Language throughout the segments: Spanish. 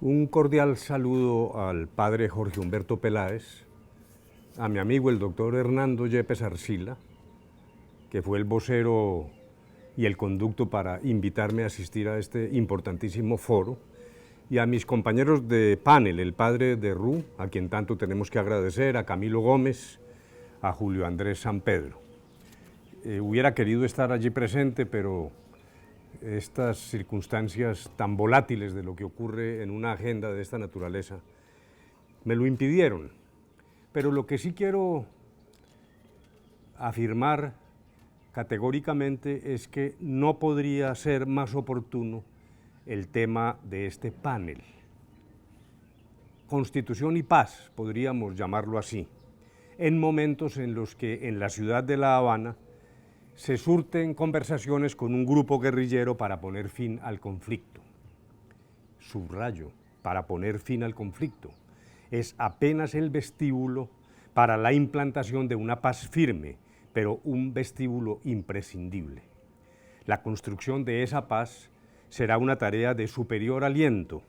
Un cordial saludo al padre Jorge Humberto Peláez, a mi amigo el doctor Hernando Yepes Arcila, que fue el vocero y el conducto para invitarme a asistir a este importantísimo foro, y a mis compañeros de panel, el padre de Ru, a quien tanto tenemos que agradecer, a Camilo Gómez, a Julio Andrés San Pedro. Hubiera querido estar allí presente, pero estas circunstancias tan volátiles de lo que ocurre en una agenda de esta naturaleza me lo impidieron. Pero lo que sí quiero afirmar categóricamente es que no podría ser más oportuno el tema de este panel. Constitución y paz, podríamos llamarlo así, en momentos en los que en la ciudad de La Habana se surten conversaciones con un grupo guerrillero para poner fin al conflicto. Subrayo, para poner fin al conflicto. Es apenas el vestíbulo para la implantación de una paz firme, pero un vestíbulo imprescindible. La construcción de esa paz será una tarea de superior aliento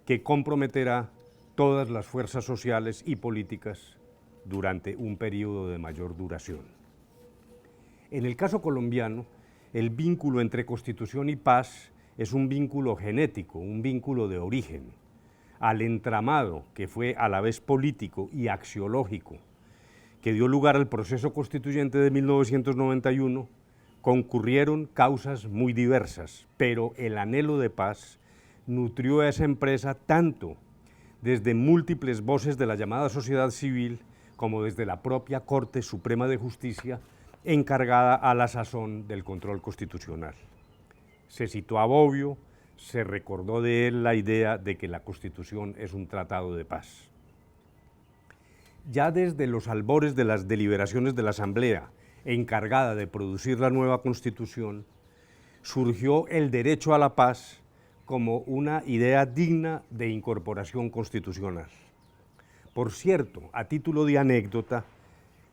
que comprometerá todas las fuerzas sociales y políticas durante un periodo de mayor duración. En el caso colombiano, el vínculo entre constitución y paz es un vínculo genético, un vínculo de origen. Al entramado, que fue a la vez político y axiológico, que dio lugar al proceso constituyente de 1991, concurrieron causas muy diversas, pero el anhelo de paz nutrió a esa empresa tanto desde múltiples voces de la llamada sociedad civil como desde la propia Corte Suprema de Justicia, encargada a la sazón del control constitucional. Se citó a Bobbio, se recordó de él la idea de que la Constitución es un tratado de paz. Ya desde los albores de las deliberaciones de la Asamblea, encargada de producir la nueva Constitución, surgió el derecho a la paz como una idea digna de incorporación constitucional. Por cierto, a título de anécdota,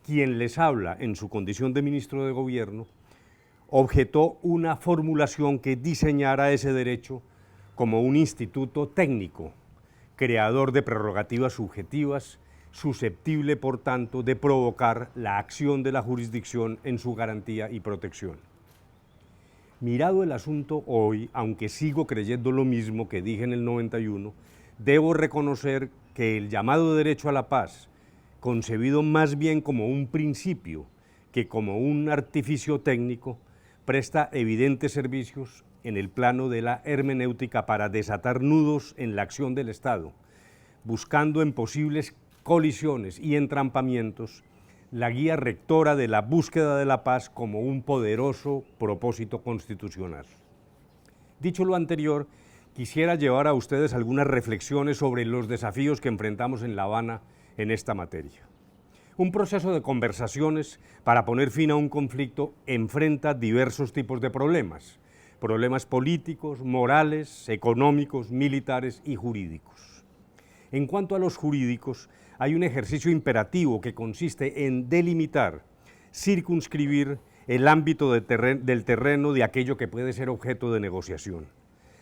quien les habla en su condición de ministro de Gobierno, objetó una formulación que diseñara ese derecho como un instituto técnico, creador de prerrogativas subjetivas, susceptible, por tanto, de provocar la acción de la jurisdicción en su garantía y protección. Mirado el asunto hoy, aunque sigo creyendo lo mismo que dije en el 91, debo reconocer que el llamado derecho a la paz, concebido más bien como un principio que como un artificio técnico, presta evidentes servicios en el plano de la hermenéutica para desatar nudos en la acción del Estado, buscando en posibles colisiones y entrampamientos la guía rectora de la búsqueda de la paz como un poderoso propósito constitucional. Dicho lo anterior, quisiera llevar a ustedes algunas reflexiones sobre los desafíos que enfrentamos en La Habana en esta materia. Un proceso de conversaciones para poner fin a un conflicto enfrenta diversos tipos de problemas, problemas políticos, morales, económicos, militares y jurídicos. En cuanto a los jurídicos, hay un ejercicio imperativo que consiste en delimitar, circunscribir el ámbito del terreno de aquello que puede ser objeto de negociación.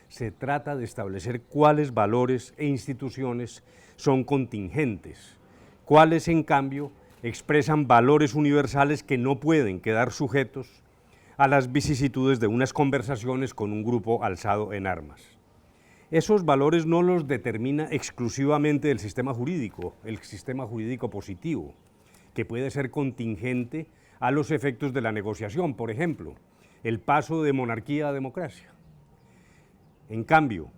Se trata de establecer cuáles valores e instituciones son contingentes, cuáles, en cambio, expresan valores universales que no pueden quedar sujetos a las vicisitudes de unas conversaciones con un grupo alzado en armas. Esos valores no los determina exclusivamente el sistema jurídico positivo, que puede ser contingente a los efectos de la negociación, por ejemplo, el paso de monarquía a democracia. En cambio,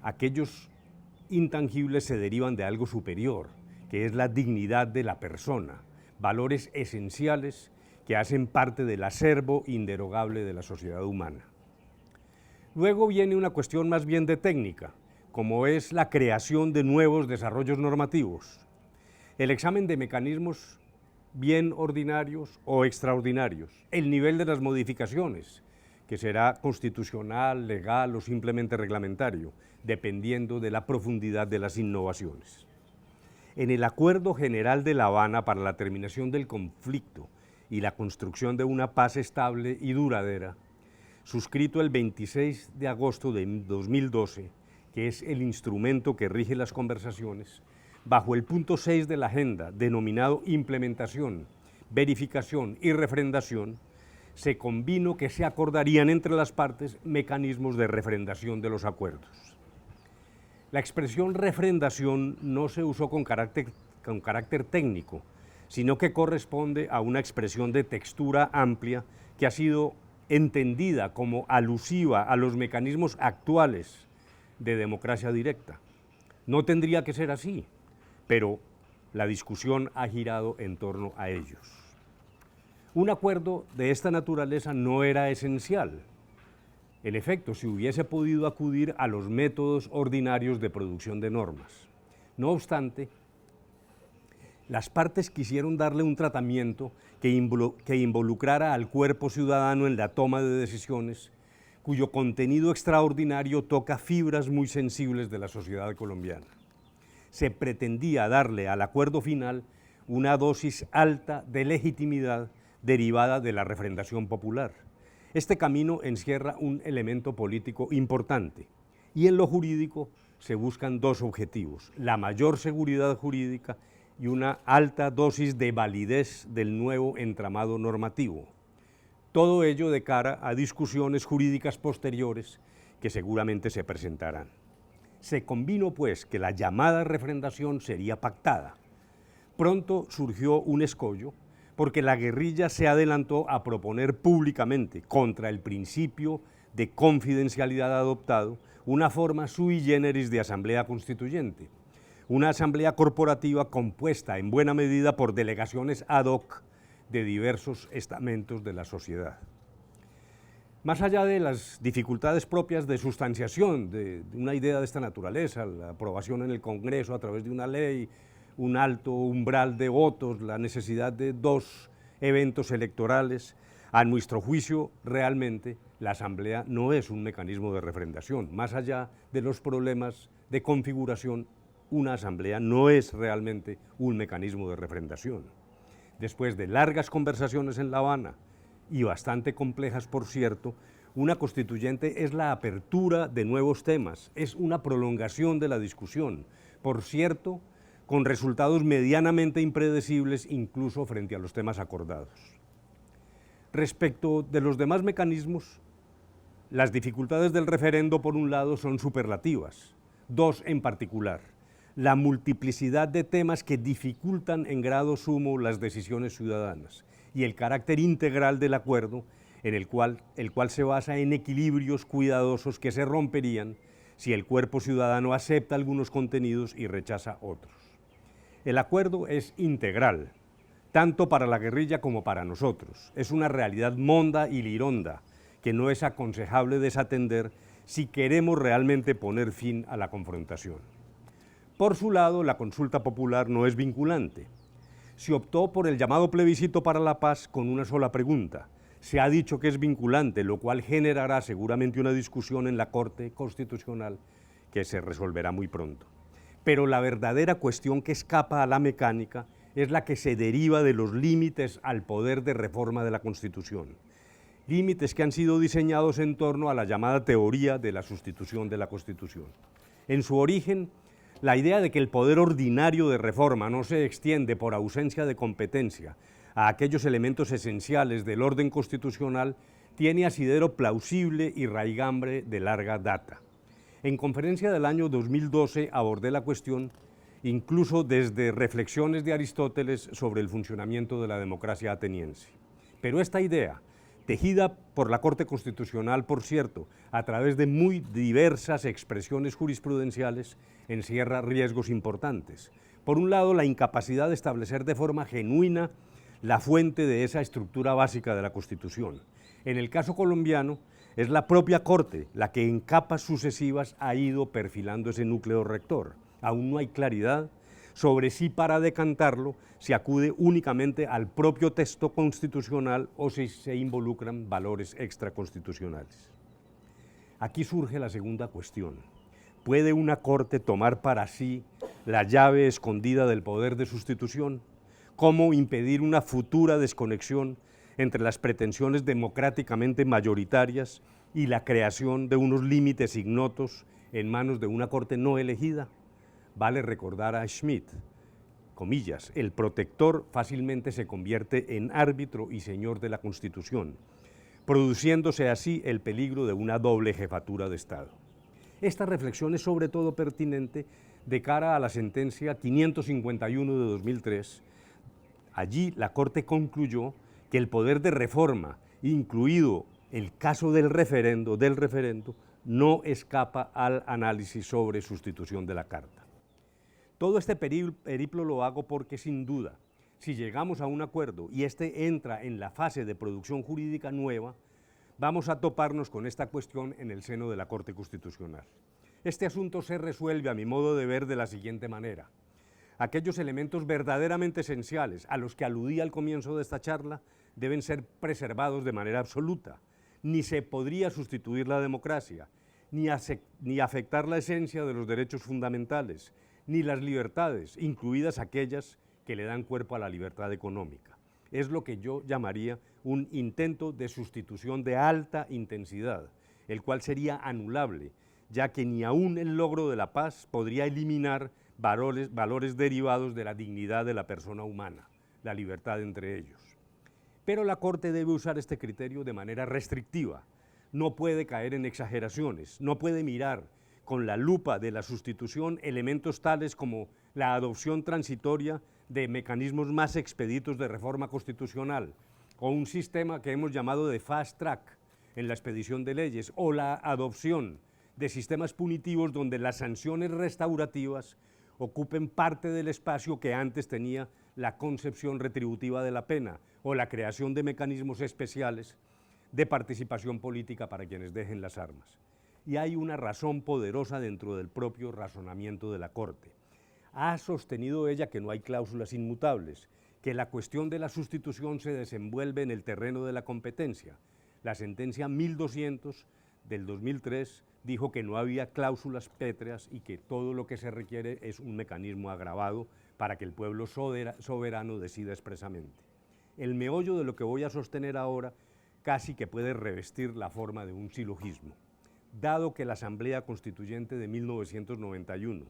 aquellos intangibles se derivan de algo superior, que es la dignidad de la persona, valores esenciales que hacen parte del acervo inderogable de la sociedad humana. Luego viene una cuestión más bien de técnica, como es la creación de nuevos desarrollos normativos. El examen de mecanismos bien ordinarios o extraordinarios, el nivel de las modificaciones, que será constitucional, legal o simplemente reglamentario, dependiendo de la profundidad de las innovaciones. En el Acuerdo General de La Habana para la terminación del conflicto y la construcción de una paz estable y duradera, suscrito el 26 de agosto de 2012 que es el instrumento que rige las conversaciones, bajo el punto 6 de la agenda, denominado implementación, verificación y refrendación, se convino que se acordarían entre las partes mecanismos de refrendación de los acuerdos. La expresión refrendación no se usó con carácter técnico, sino que corresponde a una expresión de textura amplia que ha sido entendida como alusiva a los mecanismos actuales de democracia directa. No tendría que ser así, pero la discusión ha girado en torno a ellos. Un acuerdo de esta naturaleza no era esencial. En efecto, si hubiese podido acudir a los métodos ordinarios de producción de normas. No obstante, las partes quisieron darle un tratamiento que involucrara al cuerpo ciudadano en la toma de decisiones, cuyo contenido extraordinario toca fibras muy sensibles de la sociedad colombiana. Se pretendía darle al acuerdo final una dosis alta de legitimidad derivada de la refrendación popular. Este camino encierra un elemento político importante y en lo jurídico se buscan dos objetivos: la mayor seguridad jurídica y una alta dosis de validez del nuevo entramado normativo. Todo ello de cara a discusiones jurídicas posteriores que seguramente se presentarán. Se convino, pues, que la llamada refrendación sería pactada. Pronto surgió un escollo, porque la guerrilla se adelantó a proponer públicamente, contra el principio de confidencialidad adoptado, una forma sui generis de asamblea constituyente, una asamblea corporativa compuesta en buena medida por delegaciones ad hoc de diversos estamentos de la sociedad. Más allá de las dificultades propias de sustanciación de una idea de esta naturaleza, la aprobación en el Congreso a través de una ley, un alto umbral de votos, la necesidad de dos eventos electorales, a nuestro juicio realmente la Asamblea no es un mecanismo de refrendación. Más allá de los problemas de configuración, una Asamblea no es realmente un mecanismo de refrendación. Después de largas conversaciones en La Habana, y bastante complejas por cierto, una constituyente es la apertura de nuevos temas, es una prolongación de la discusión, por cierto, con resultados medianamente impredecibles incluso frente a los temas acordados. Respecto de los demás mecanismos, las dificultades del referendo por un lado son superlativas, dos en particular: la multiplicidad de temas que dificultan en grado sumo las decisiones ciudadanas y el carácter integral del acuerdo, en el cual se basa en equilibrios cuidadosos que se romperían si el cuerpo ciudadano acepta algunos contenidos y rechaza otros. El acuerdo es integral, tanto para la guerrilla como para nosotros. Es una realidad monda y lironda que no es aconsejable desatender si queremos realmente poner fin a la confrontación. Por su lado, la consulta popular no es vinculante. Se optó por el llamado plebiscito para la paz con una sola pregunta. Se ha dicho que es vinculante, lo cual generará seguramente una discusión en la Corte Constitucional que se resolverá muy pronto. Pero la verdadera cuestión que escapa a la mecánica es la que se deriva de los límites al poder de reforma de la Constitución. Límites que han sido diseñados en torno a la llamada teoría de la sustitución de la Constitución. En su origen, la idea de que el poder ordinario de reforma no se extiende por ausencia de competencia a aquellos elementos esenciales del orden constitucional tiene asidero plausible y raigambre de larga data. En conferencia del año 2012 abordé la cuestión incluso desde reflexiones de Aristóteles sobre el funcionamiento de la democracia ateniense. Pero esta idea, tejida por la Corte Constitucional, por cierto, a través de muy diversas expresiones jurisprudenciales, encierra riesgos importantes. Por un lado, la incapacidad de establecer de forma genuina la fuente de esa estructura básica de la Constitución. En el caso colombiano, es la propia Corte la que en capas sucesivas ha ido perfilando ese núcleo rector. Aún no hay claridad sobre si para decantarlo se acude únicamente al propio texto constitucional o si se involucran valores extraconstitucionales. Aquí surge la segunda cuestión. ¿Puede una Corte tomar para sí la llave escondida del poder de sustitución? ¿Cómo impedir una futura desconexión entre las pretensiones democráticamente mayoritarias y la creación de unos límites ignotos en manos de una corte no elegida, vale recordar a Schmitt, comillas, el protector fácilmente se convierte en árbitro y señor de la Constitución, produciéndose así el peligro de una doble jefatura de Estado. Esta reflexión es sobre todo pertinente de cara a la sentencia 551 de 2003. Allí la Corte concluyó que el poder de reforma, incluido el caso del referendo, no escapa al análisis sobre sustitución de la Carta. Todo este periplo lo hago porque, sin duda, si llegamos a un acuerdo y este entra en la fase de producción jurídica nueva, vamos a toparnos con esta cuestión en el seno de la Corte Constitucional. Este asunto se resuelve, a mi modo de ver, de la siguiente manera. Aquellos elementos verdaderamente esenciales a los que aludí al comienzo de esta charla deben ser preservados de manera absoluta. Ni se podría sustituir la democracia, ni afectar la esencia de los derechos fundamentales, ni las libertades, incluidas aquellas que le dan cuerpo a la libertad económica. Es lo que yo llamaría un intento de sustitución de alta intensidad, el cual sería anulable, ya que ni aún el logro de la paz podría eliminar valores derivados de la dignidad de la persona humana, la libertad entre ellos. Pero la Corte debe usar este criterio de manera restrictiva, no puede caer en exageraciones, no puede mirar con la lupa de la sustitución elementos tales como la adopción transitoria de mecanismos más expeditos de reforma constitucional, o un sistema que hemos llamado de fast track en la expedición de leyes, o la adopción de sistemas punitivos donde las sanciones restaurativas ocupen parte del espacio que antes tenía la concepción retributiva de la pena, o la creación de mecanismos especiales de participación política para quienes dejen las armas. Y hay una razón poderosa dentro del propio razonamiento de la Corte. Ha sostenido ella que no hay cláusulas inmutables, que la cuestión de la sustitución se desenvuelve en el terreno de la competencia. La sentencia 1200 del 2003 dijo que no había cláusulas pétreas y que todo lo que se requiere es un mecanismo agravado para que el pueblo soberano decida expresamente. El meollo de lo que voy a sostener ahora casi que puede revestir la forma de un silogismo. Dado que la Asamblea Constituyente de 1991,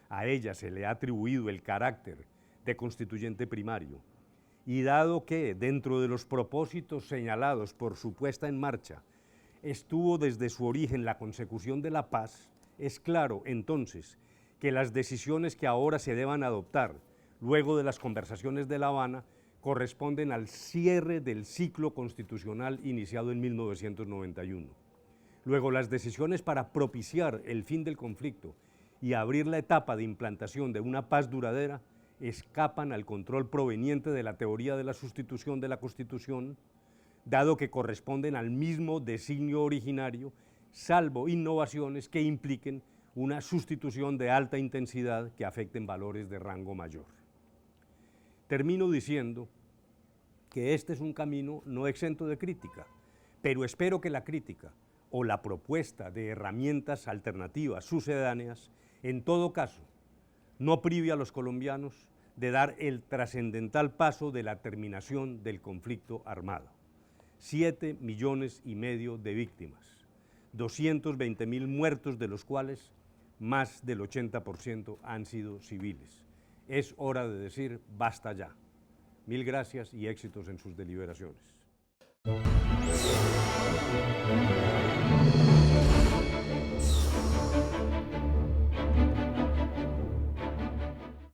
a ella se le ha atribuido el carácter de constituyente primario, y dado que, dentro de los propósitos señalados por su puesta en marcha, estuvo desde su origen la consecución de la paz, es claro, entonces, que las decisiones que ahora se deban adoptar, luego de las conversaciones de La Habana, corresponden al cierre del ciclo constitucional iniciado en 1991. Luego, las decisiones para propiciar el fin del conflicto y abrir la etapa de implantación de una paz duradera escapan al control proveniente de la teoría de la sustitución de la Constitución, dado que corresponden al mismo designio originario, salvo innovaciones que impliquen una sustitución de alta intensidad que afecten valores de rango mayor. Termino diciendo que este es un camino no exento de crítica, pero espero que la crítica o la propuesta de herramientas alternativas sucedáneas, en todo caso, no prive a los colombianos de dar el trascendental paso de la terminación del conflicto armado. 7,5 millones de víctimas, 220.000 muertos, de los cuales más del 80% han sido civiles. Es hora de decir basta ya. Mil gracias y éxitos en sus deliberaciones.